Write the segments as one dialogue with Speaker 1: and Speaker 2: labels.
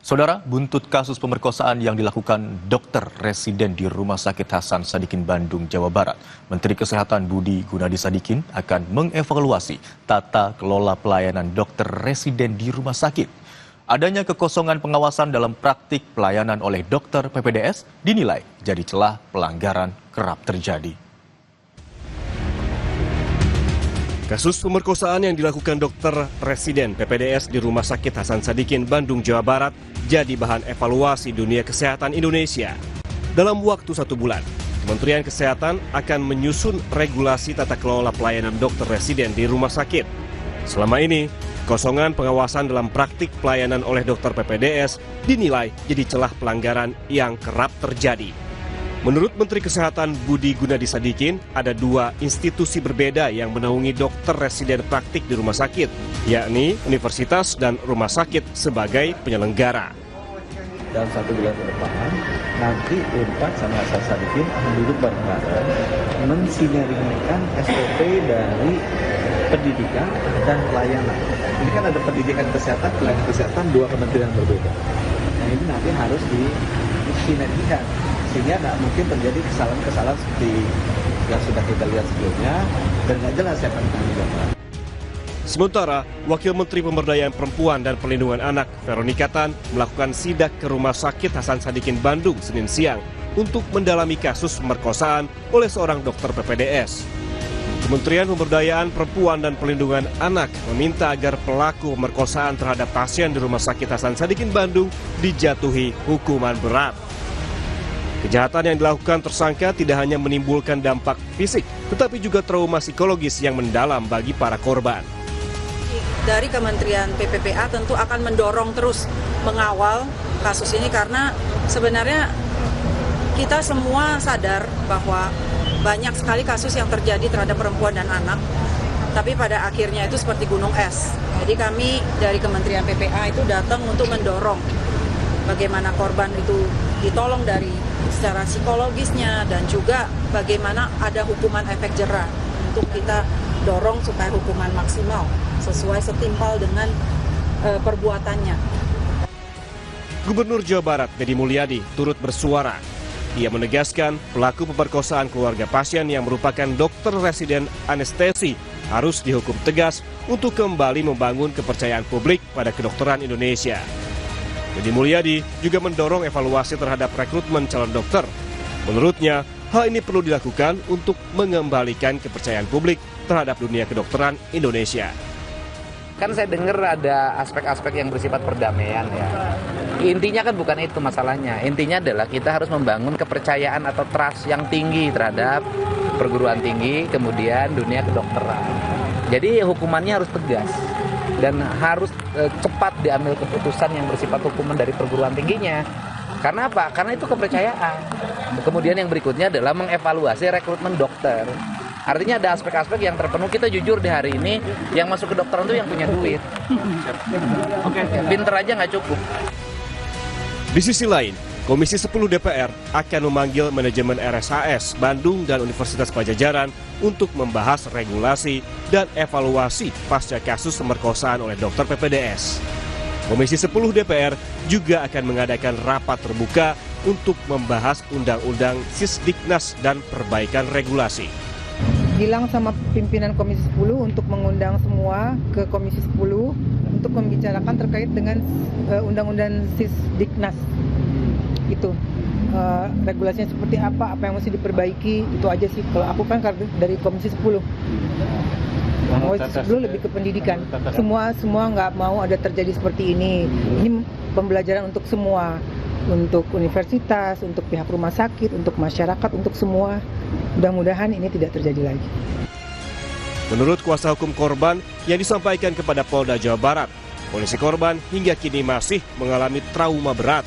Speaker 1: Saudara, buntut kasus pemerkosaan yang dilakukan dokter residen di Rumah Sakit Hasan Sadikin Bandung, Jawa Barat, Menteri Kesehatan Budi Gunadi Sadikin akan mengevaluasi tata kelola pelayanan dokter residen di rumah sakit. Adanya kekosongan pengawasan dalam praktik pelayanan oleh dokter PPDS dinilai jadi celah pelanggaran kerap terjadi.
Speaker 2: Kasus pemerkosaan yang dilakukan dokter residen PPDS di Rumah Sakit Hasan Sadikin Bandung, Jawa Barat jadi bahan evaluasi dunia kesehatan Indonesia. Dalam waktu 1 bulan, Kementerian Kesehatan akan menyusun regulasi tata kelola pelayanan dokter residen di rumah sakit. Selama ini, kekosongan pengawasan dalam praktik pelayanan oleh dokter PPDS dinilai jadi celah pelanggaran yang kerap terjadi. Menurut Menteri Kesehatan Budi Gunadi Sadikin, ada 2 institusi berbeda yang menaungi dokter residen praktik di rumah sakit, yakni universitas dan rumah sakit sebagai penyelenggara.
Speaker 3: Dalam 1 bulan ke depan, nanti Unpad sama Hasan Sadikin akan duduk bareng-bareng mensinergikan SOP dari pendidikan dan pelayanan. Ini kan ada pendidikan kesehatan, pelayanan kesehatan 2 kementerian berbeda. Nah ini nanti harus disinergikan, sehingga nggak mungkin terjadi kesalahan-kesalahan seperti yang sudah kita lihat sebelumnya, dan nggak jelas siapa yang tanggung jawab.
Speaker 2: Sementara, Wakil Menteri Pemberdayaan Perempuan dan Perlindungan Anak, Veronika Tan, melakukan sidak ke Rumah Sakit Hasan Sadikin Bandung Senin siang untuk mendalami kasus pemerkosaan oleh seorang dokter PPDS. Kementerian Pemberdayaan Perempuan dan Perlindungan Anak meminta agar pelaku pemerkosaan terhadap pasien di Rumah Sakit Hasan Sadikin Bandung dijatuhi hukuman berat. Kejahatan yang dilakukan tersangka tidak hanya menimbulkan dampak fisik, tetapi juga trauma psikologis yang mendalam bagi para korban.
Speaker 4: Dari Kementerian PPPA tentu akan mendorong terus mengawal kasus ini, karena sebenarnya kita semua sadar bahwa banyak sekali kasus yang terjadi terhadap perempuan dan anak, tapi pada akhirnya itu seperti gunung es. Jadi kami dari Kementerian PPPA itu datang untuk mendorong bagaimana korban itu ditolong dari secara psikologisnya, dan juga bagaimana ada hukuman efek jera untuk kita dorong supaya hukuman maksimal sesuai setimpal dengan perbuatannya.
Speaker 2: Gubernur Jawa Barat Deddy Mulyadi turut bersuara. Ia menegaskan pelaku pemerkosaan keluarga pasien yang merupakan dokter residen anestesi harus dihukum tegas untuk kembali membangun kepercayaan publik pada kedokteran Indonesia. Deddy Mulyadi juga mendorong evaluasi terhadap rekrutmen calon dokter. Menurutnya, hal ini perlu dilakukan untuk mengembalikan kepercayaan publik terhadap dunia kedokteran Indonesia.
Speaker 5: Kan saya dengar ada aspek-aspek yang bersifat perdamaian ya. Intinya kan bukan itu masalahnya. Intinya adalah kita harus membangun kepercayaan atau trust yang tinggi terhadap perguruan tinggi, kemudian dunia kedokteran. Jadi hukumannya harus tegas dan harus cepat diambil keputusan yang bersifat hukuman dari perguruan tingginya. Karena apa? Karena itu kepercayaan. Kemudian yang berikutnya adalah mengevaluasi rekrutmen dokter. Artinya ada aspek-aspek yang terpenuhi. Kita jujur di hari ini, yang masuk ke dokteran itu yang punya duit. Pinter aja nggak cukup.
Speaker 2: Di sisi lain, Komisi 10 DPR akan memanggil manajemen RSHS Bandung dan Universitas Padjadjaran untuk membahas regulasi dan evaluasi pasca kasus pemerkosaan oleh dokter PPDS. Komisi 10 DPR juga akan mengadakan rapat terbuka untuk membahas Undang-Undang Sisdiknas dan perbaikan regulasi.
Speaker 6: Bilang sama pimpinan Komisi 10 untuk mengundang semua ke Komisi 10 untuk membicarakan terkait dengan Undang-Undang Sisdiknas. Itu regulasinya seperti apa yang mesti diperbaiki, itu aja sih. Kalau aku kan dari Komisi 10. Komisi 10 lebih ke pendidikan. Semua nggak mau ada terjadi seperti ini. Ini pembelajaran untuk semua. Untuk universitas, untuk pihak rumah sakit, untuk masyarakat, untuk semua. Mudah-mudahan ini tidak terjadi lagi.
Speaker 2: Menurut kuasa hukum korban yang disampaikan kepada Polda Jawa Barat, kondisi korban hingga kini masih mengalami trauma berat.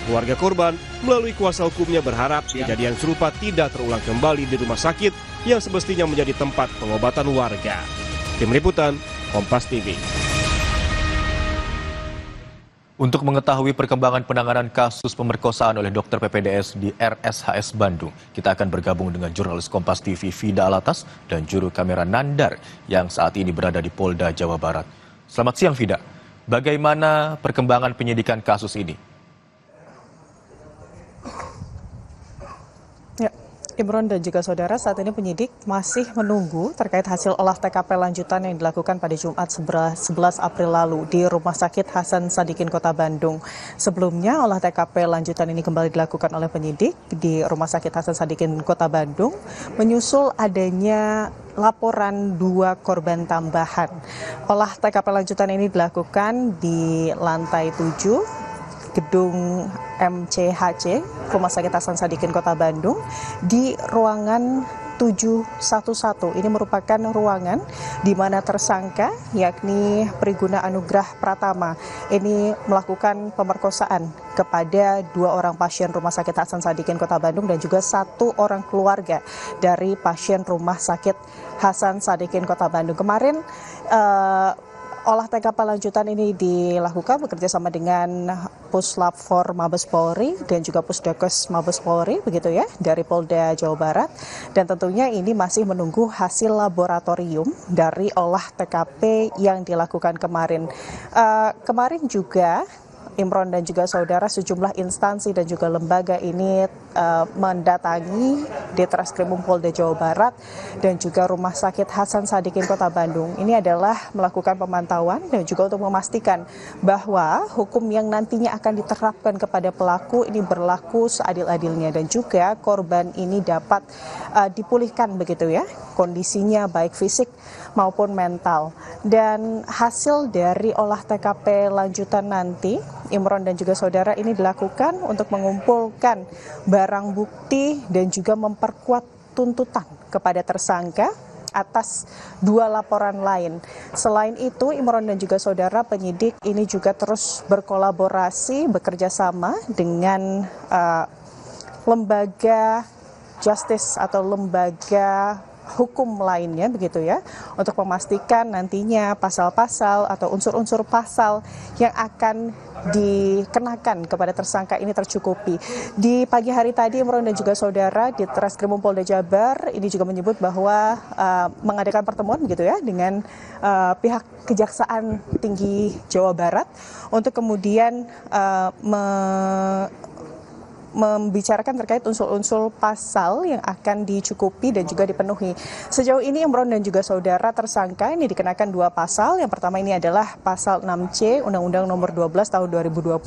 Speaker 2: Keluarga korban melalui kuasa hukumnya berharap kejadian serupa tidak terulang kembali di rumah sakit yang semestinya menjadi tempat pengobatan warga. Tim Liputan, Kompas TV.
Speaker 1: Untuk mengetahui perkembangan penanganan kasus pemerkosaan oleh dokter PPDS di RSHS Bandung, kita akan bergabung dengan jurnalis Kompas TV Vida Alatas dan juru kamera Nandar yang saat ini berada di Polda Jawa Barat. Selamat siang, Vida. Bagaimana perkembangan penyidikan kasus ini?
Speaker 7: Ya, Imron dan juga saudara, saat ini penyidik masih menunggu terkait hasil olah TKP lanjutan yang dilakukan pada Jumat 11 April lalu di Rumah Sakit Hasan Sadikin Kota Bandung. Sebelumnya, olah TKP lanjutan ini kembali dilakukan oleh penyidik di Rumah Sakit Hasan Sadikin Kota Bandung, menyusul adanya laporan 2 korban tambahan. Olah TKP lanjutan ini dilakukan di lantai 7 Gedung MCHC, Rumah Sakit Hasan Sadikin Kota Bandung, di ruangan 711. Ini merupakan ruangan di mana tersangka, yakni Priguna Anugrah Pratama, ini melakukan pemerkosaan kepada 2 orang pasien Rumah Sakit Hasan Sadikin Kota Bandung dan juga 1 orang keluarga dari pasien Rumah Sakit Hasan Sadikin Kota Bandung. Kemarin olah TKP lanjutan ini dilakukan bekerja sama dengan Puslap 4 Mabes Polri dan juga Pusdokes Mabes Polri, begitu ya, dari Polda Jawa Barat. Dan tentunya ini masih menunggu hasil laboratorium dari olah TKP yang dilakukan kemarin. Kemarin juga Imron dan juga saudara, sejumlah instansi dan juga lembaga ini mendatangi Ditreskrimum Polda Jawa Barat dan juga Rumah Sakit Hasan Sadikin Kota Bandung. Ini adalah melakukan pemantauan dan juga untuk memastikan bahwa hukum yang nantinya akan diterapkan kepada pelaku ini berlaku seadil-adilnya dan juga korban ini dapat dipulihkan, begitu ya, kondisinya baik fisik maupun mental. Dan hasil dari olah TKP lanjutan nanti, Imron dan juga saudara, ini dilakukan untuk mengumpulkan barang bukti dan juga memperkuat tuntutan kepada tersangka atas 2 laporan lain. Selain itu, Imron dan juga saudara, penyidik ini juga terus berkolaborasi, bekerja sama dengan lembaga justice atau lembaga hukum lainnya, begitu ya, untuk memastikan nantinya pasal-pasal atau unsur-unsur pasal yang akan dikenakan kepada tersangka ini tercukupi. Di pagi hari tadi, Imron dan juga saudara, di Ditreskrimum Polda Jabar ini juga menyebut bahwa mengadakan pertemuan, begitu ya, dengan pihak Kejaksaan Tinggi Jawa Barat untuk kemudian membicarakan terkait unsur-unsur pasal yang akan dicukupi dan juga dipenuhi. Sejauh ini Imron dan juga saudara, tersangka ini dikenakan 2 pasal. Yang pertama ini adalah pasal 6C Undang-Undang Nomor 12 Tahun 2022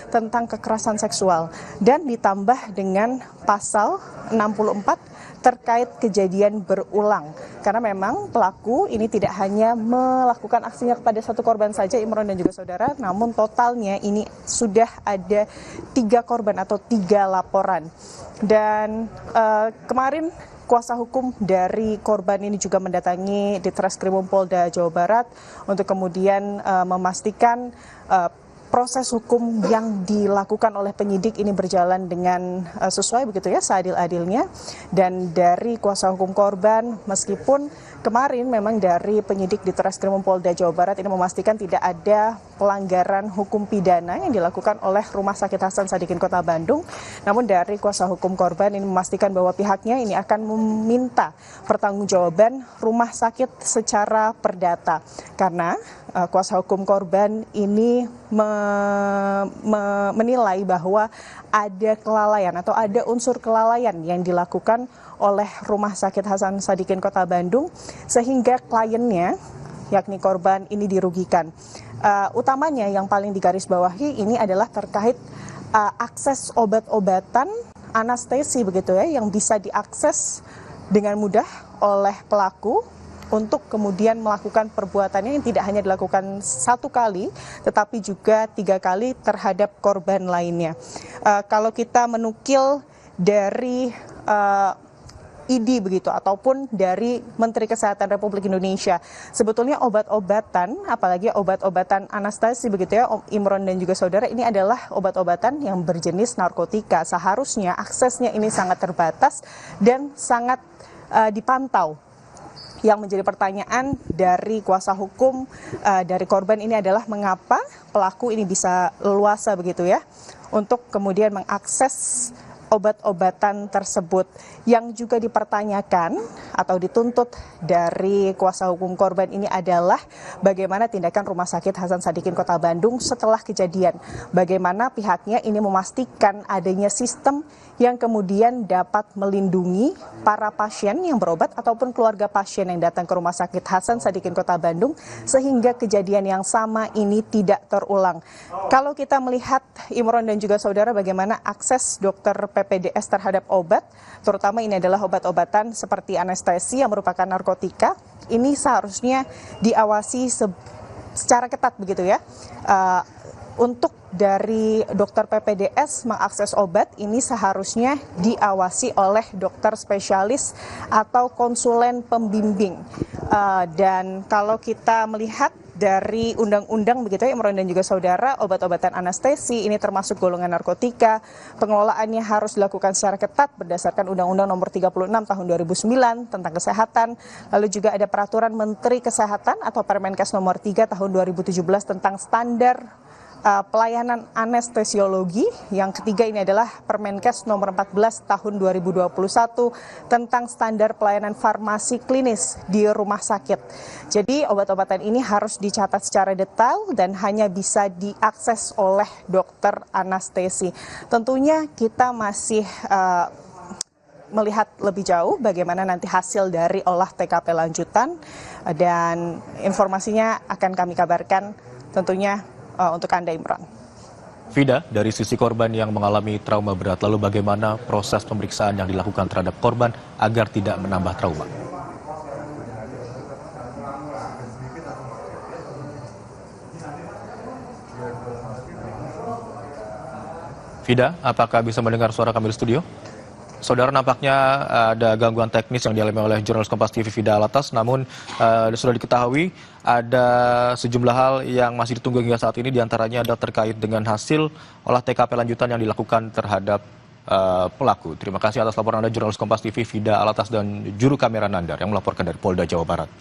Speaker 7: tentang kekerasan seksual dan ditambah dengan pasal 64 terkait kejadian berulang. Karena memang pelaku ini tidak hanya melakukan aksinya kepada 1 korban saja, Imron dan juga saudara, namun totalnya ini sudah ada 3 korban atau 3 laporan. Dan kemarin kuasa hukum dari korban ini juga mendatangi Ditreskrimum Polda Jawa Barat untuk kemudian memastikan proses hukum yang dilakukan oleh penyidik ini berjalan dengan sesuai, begitu ya, seadil-adilnya. Dan dari kuasa hukum korban, meskipun kemarin memang dari penyidik Ditreskrimum Polda Jawa Barat ini memastikan tidak ada pelanggaran hukum pidana yang dilakukan oleh Rumah Sakit Hasan Sadikin Kota Bandung, namun dari kuasa hukum korban ini memastikan bahwa pihaknya ini akan meminta pertanggungjawaban rumah sakit secara perdata, karena kuasa hukum korban ini menilai bahwa ada kelalaian atau ada unsur kelalaian yang dilakukan oleh Rumah Sakit Hasan Sadikin Kota Bandung sehingga kliennya, yakni korban, ini dirugikan. Utamanya yang paling digarisbawahi ini adalah terkait akses obat-obatan anestesi, begitu ya, yang bisa diakses dengan mudah oleh pelaku untuk kemudian melakukan perbuatannya yang tidak hanya dilakukan 1 kali, tetapi juga 3 kali terhadap korban lainnya. Kalau kita menukil dari ID, begitu, ataupun dari Menteri Kesehatan Republik Indonesia, sebetulnya obat-obatan, apalagi obat-obatan anestesi, begitu ya, Imron dan juga saudara, ini adalah obat-obatan yang berjenis narkotika. Seharusnya aksesnya ini sangat terbatas dan sangat dipantau. Yang menjadi pertanyaan dari kuasa hukum dari korban ini adalah mengapa pelaku ini bisa leluasa, begitu ya, untuk kemudian mengakses obat-obatan tersebut. Yang juga dipertanyakan atau dituntut dari kuasa hukum korban ini adalah bagaimana tindakan Rumah Sakit Hasan Sadikin Kota Bandung setelah kejadian. Bagaimana pihaknya ini memastikan adanya sistem yang kemudian dapat melindungi para pasien yang berobat ataupun keluarga pasien yang datang ke Rumah Sakit Hasan Sadikin Kota Bandung sehingga kejadian yang sama ini tidak terulang. Kalau kita melihat Imron dan juga saudara bagaimana akses dokter PPDS terhadap obat, terutama ini adalah obat-obatan seperti anestesi yang merupakan narkotika, ini seharusnya diawasi secara ketat begitu ya. Untuk dari dokter PPDS mengakses obat ini seharusnya diawasi oleh dokter spesialis atau konsulen pembimbing. Dan kalau kita melihat dari undang-undang begitu ya Imron dan juga saudara, obat-obatan anestesi ini termasuk golongan narkotika, pengelolaannya harus dilakukan secara ketat berdasarkan Undang-Undang Nomor 36 Tahun 2009 tentang kesehatan. Lalu juga ada Peraturan Menteri Kesehatan atau Permenkes Nomor 3 Tahun 2017 tentang standar pelayanan anestesiologi. Yang ketiga ini adalah Permenkes Nomor 14 Tahun 2021 tentang standar pelayanan farmasi klinis di rumah sakit. Jadi obat-obatan ini harus dicatat secara detail dan hanya bisa diakses oleh dokter anestesi. Tentunya kita masih melihat lebih jauh bagaimana nanti hasil dari olah TKP lanjutan dan informasinya akan kami kabarkan tentunya untuk Anda, Imron.
Speaker 1: Vida, dari sisi korban yang mengalami trauma berat, lalu bagaimana proses pemeriksaan yang dilakukan terhadap korban agar tidak menambah trauma? Vida, apakah bisa mendengar suara kami di studio? Saudara, nampaknya ada gangguan teknis yang dialami oleh jurnalis Kompas TV Vida Alatas, namun sudah diketahui ada sejumlah hal yang masih ditunggu hingga saat ini, diantaranya ada terkait dengan hasil olah TKP lanjutan yang dilakukan terhadap pelaku. Terima kasih atas laporan Anda, jurnalis Kompas TV Vida Alatas dan juru kamera Nandar yang melaporkan dari Polda Jawa Barat.